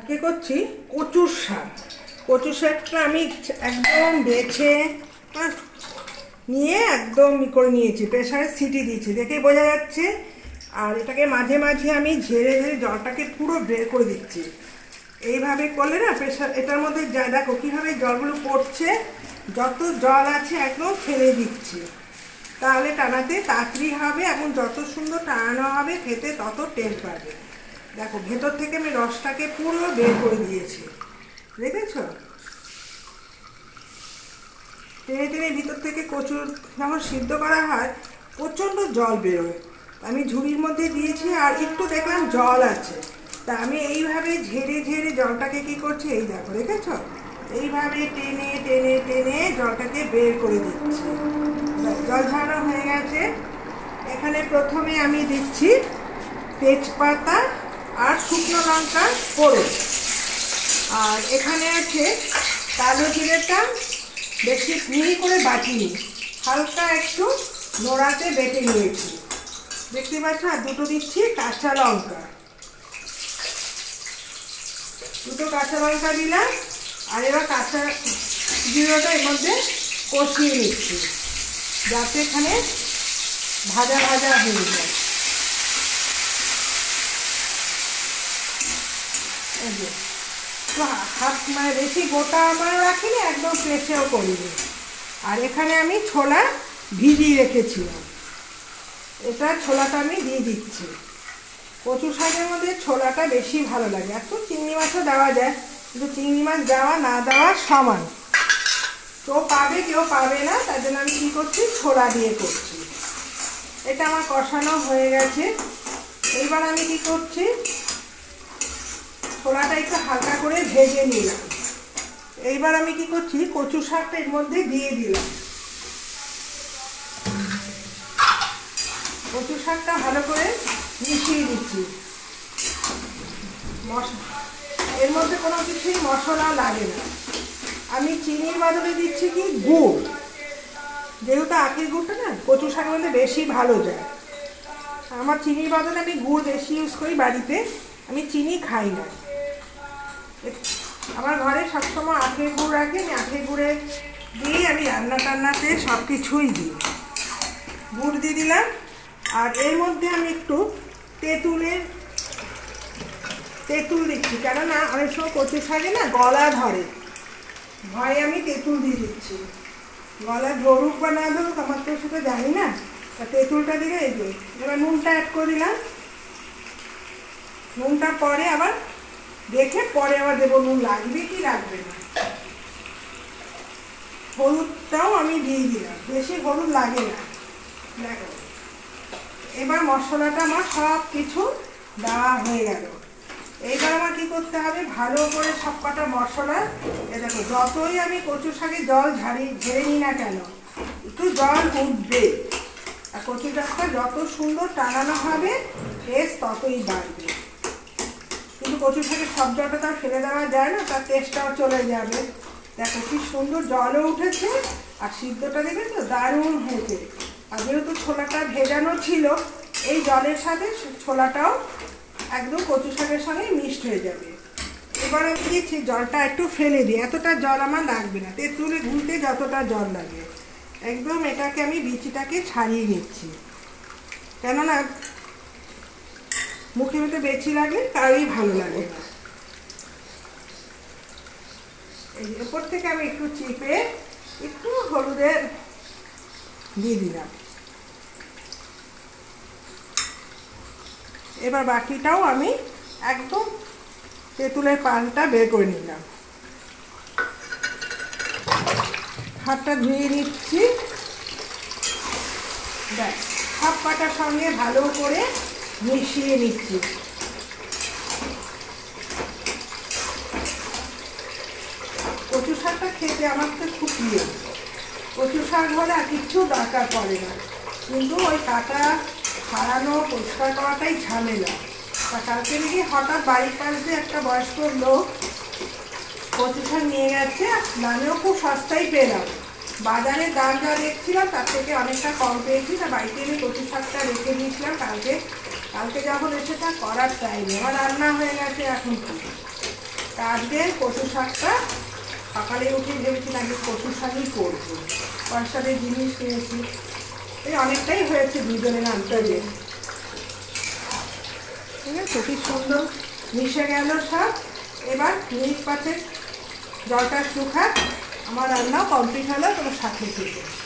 আজকে করছি কচুর শাক। কচুর শাকটা আমি একদম বেছে নিয়ে একদম করে নিয়েছি, প্রেসারে সিটি দিয়েছি, দেখে বোঝা যাচ্ছে। আর এটাকে মাঝে মাঝে আমি ঝেড়ে ঝেড়ে জলটাকে পুরো বের করে দিচ্ছি। এইভাবে করলে না প্রেসার এটার মধ্যে দেখো কীভাবে জলগুলো পড়ছে, যত জল আছে একদম ফেলে দিচ্ছি, তাহলে টানাতে তাড়াতাড়ি হবে এবং যত সুন্দর টানানো হবে খেতে তত টেস্ট পাবে। দেখো ভেতর থেকে আমি রসটাকে পুরো বের করে দিয়েছি, দেখেছ? টেনে টেনে ভিতর থেকে কচুর যখন সিদ্ধ করা হয় প্রচণ্ড জল বেরোয়, আমি ঝুড়ির মধ্যে দিয়েছি আর একটু দেখলাম জল আছে, তা আমি এইভাবে ঝেড়ে ঝেড়ে জলটাকে কি করছি, এই দেখো দেখেছ, এইভাবে টেনে টেনে টেনে জলটাকে বের করে দিচ্ছি। জল ঝাড়ানো হয়ে গেছে। এখানে প্রথমে আমি দিচ্ছি তেজপাতা আর শুকনো লঙ্কা ফোড়ন, আর এখানে আছে কালো জিরেটা বেশি মিহি করে বাটিনি, হালকা একটু নোড়াতে বেটে নিয়েছি, দেখতে পাচ্ছ। আর দুটো দিচ্ছি কাঁচা লঙ্কা, দুটো কাঁচা লঙ্কা দিলাম। আর এবার কাঁচা জিরাটা এর মধ্যে কষিয়ে নিচ্ছি যাতে এখানে ভাজা ভাজা হয়ে যায়। হাত মানে বেশি গোটা আমার রাখিনি, একদম প্রেসেও করিনি। আর এখানে আমি ছোলা ভিজিয়ে রেখেছিলাম, এটা ছোলাটা আমি দিয়ে দিচ্ছি। কচু শাকের মধ্যে ছোলাটা বেশি ভালো লাগে। একটু চিংড়ি মাছও দেওয়া যায়, কিন্তু চিংড়ি মাছ দেওয়া না দেওয়া সমান, কেউ পাবে কেউ পাবে না, তার জন্য আমি কী করছি, ছোলা দিয়ে করছি। এটা আমার কষানো হয়ে গেছে। এইবার আমি কি করছি, ছোলাটা একটু হালকা করে ভেজে নিলাম। এইবার আমি কি করছি, কচু শাকটা এর মধ্যে দিয়ে দিলাম। কচু শাকটা ভালো করে মিশিয়ে দিচ্ছি। এর মধ্যে কোনো কিছুই মশলা লাগে না। আমি চিনির বদলে দিচ্ছি কি গুড়, যেহেতু আখের গুড়টা না কচু শাকের মধ্যে বেশি ভালো যায়। আমার চিনির বদলে আমি গুড় বেশি ইউজ করি বাড়িতে, আমি চিনি খাই না। আমার ঘরে সবসময় আখের গুড় রাখি, আমি আখের গুড়ে দিয়েই আমি রান্না টান্নাতে সব কিছুই দিই। গুড় দিয়ে দিলাম। আর এর মধ্যে আমি একটু তেঁতুল দিচ্ছি, কেননা অনেক সময় কচু শাকে না গলা ধরে, ভয়ে আমি তেঁতুল দিয়ে দিচ্ছি। গলা ধরুক বা না ধরুক আমার তো সেটা জানি না, তা তেঁতুলটা দিলে এই যে। এবার নুনটা অ্যাড করে দিলাম। নুনটা পরে আবার দেখে পরে আবার দেবো নুন লাগবে কি লাগবে না। হলুদটাও আমি দিয়ে দিলাম, বেশি হলুদ লাগে না। দেখো এবার মশলাটা আমার সব কিছু দেওয়া হয়ে গেল। এইবার আমার কি করতে হবে, ভালো করে সব কটা মশলা, এ দেখো যতই আমি কচু শাকে জল ঝেড়ে নিই না কেন একটু জল উঠবে। আর কচু শাকটা যত সুন্দর টানানো হবে টেস্ট ততই বাড়বে। কিন্তু কচু শাকের সব জলটা তার ফেলে দেওয়া যায় না, তার টেস্টটাও চলে যাবে। দেখো কি সুন্দর জলও উঠেছে, আর সিদ্ধটা দেখবে তো দারুণ হয়েছে। আর যেহেতু ছোলাটা ভেজানো ছিল, এই জলের সাথে ছোলাটাও একদম কচু শাকের সঙ্গে মিক্সড হয়ে যাবে। এবার আমি দিচ্ছি জলটা একটু ফেলে দিই, এতটা জল আমার লাগবে না, তেঁতুলে ঘুলতে যতটা জল লাগে। একদম এটাকে আমি বিচিটাকে ছাড়িয়ে নিচ্ছি, কেননা মুখে মুখে বেশি লাগলে তারই ভালো লাগে না। এই এরপর থেকে আমি একটু চিপে একটু হলুদের দিয়ে দিলাম। এবার বাকিটাও আমি একদম তেঁতুলের পানটা বের করে নিলাম। হাতটা ধুয়ে নিচ্ছি। দেখ সব কটার সঙ্গে ভালো করে মিশিয়ে নিচ্ছি। কচু শাকটা খেতে আমার তো খুব প্রিয়। কচু শাক হলে আর কিচ্ছু দরকার পড়ে না, কিন্তু ওই কাটা ছাড়ানো পরিষ্কার করাটাই ঝামেলা। তা কালকে নাকি হঠাৎ বাড়ির পাশ দিয়ে একটা বয়স্ক লোক কচু শাক নিয়ে গেছে, দামেও খুব সস্তায় পেলাম। বাজারে দাম যা দেখছিলাম তার থেকে অনেকটা কম পেয়েছি। তা বাড়িতে এনে কচু শাকটা রেখে দিয়েছিলাম, কালকে যখন এসে তা করার টাইম আমার রান্না হয়ে গেছে। এখন আজকে কচু শাকটা সকালে উঠে ভেবেছি নাকি কচু শাকই করবো। কয়েকটাতে জিনিস কিনেছি, এই অনেকটাই হয়েছে দুজনের আনতে। ঠিক আছে, কি সুন্দর মিশে গেল সব। এবার মিনিট 5 জলটা শুকাক, আমার রান্নাও কমপ্লিট হলো, তোমার সাথে থেকে।